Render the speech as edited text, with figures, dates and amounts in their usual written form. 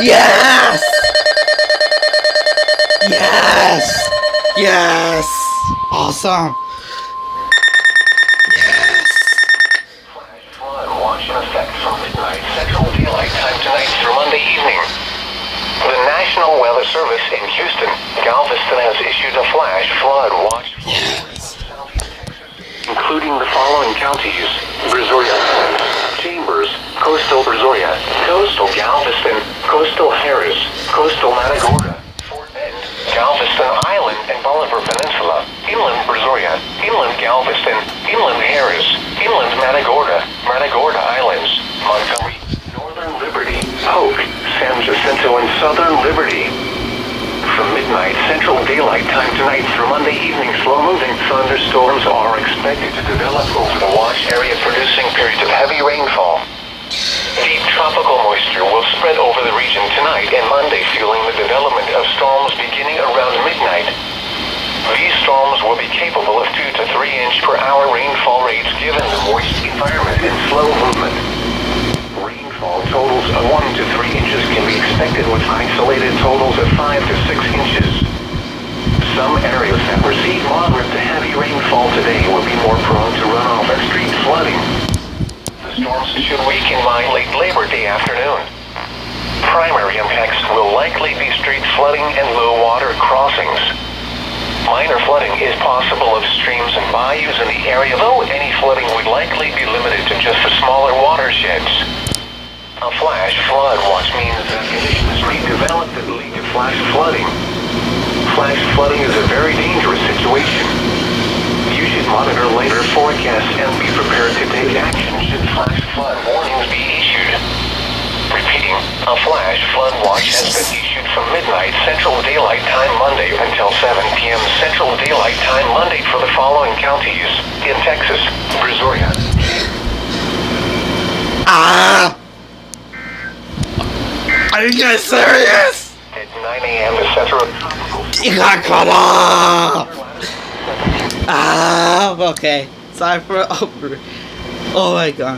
Yes! Yes! Yes! Awesome! Yes! Flash flood watch in effect from midnight Central Daylight Time tonight through Monday evening. The National Weather Service in Houston, Galveston has issued a flash flood watch for southeast Texas, including the following counties: Brazoria, Chambers, Coastal Brazoria, Coastal Galveston, Coastal Harris, Coastal Matagorda, Fort Bend, Galveston Island and Bolivar Peninsula, Inland Brazoria, Inland Galveston, Inland Harris, Inland Matagorda, Matagorda Islands, Montgomery, Northern Liberty, Polk, San Jacinto, and Southern Liberty. From midnight Central Daylight Time tonight through Monday evening, slow-moving thunderstorms are expected to develop over the watch area, producing periods of heavy rainfall. Deep tropical moisture will spread over the region tonight and Monday, fueling the development of storms beginning around midnight. These storms will be capable of 2 to 3 inch per hour rainfall rates given the moist environment and slow movement. Rainfall totals of 1 to 3 inches can be expected, with isolated totals of 5 to 6 inches. Some areas that receive moderate to heavy rainfall today will be more prone to runoff and street flooding. The storms should weaken by late Labor Day afternoon. Primary impacts will likely be street flooding and low water crossings. Minor flooding is possible of streams and bayous in the area, though any flooding would likely be limited to just the smaller watersheds. A flash flood watch means that conditions may develop that lead to flash flooding. Flash flooding is a very dangerous situation. You should monitor later forecasts and be prepared to take action should flash flood warnings be issued. Repeating, a flash flood watch has been issued from midnight Central Daylight Time Monday until 7 p.m. Central Daylight Time Monday for the following counties in Texas: Brazoria. Ah! Are you guys serious? At 9 a.m. the center of tropical Come on! Ah, okay. Sorry for over. Oh my god.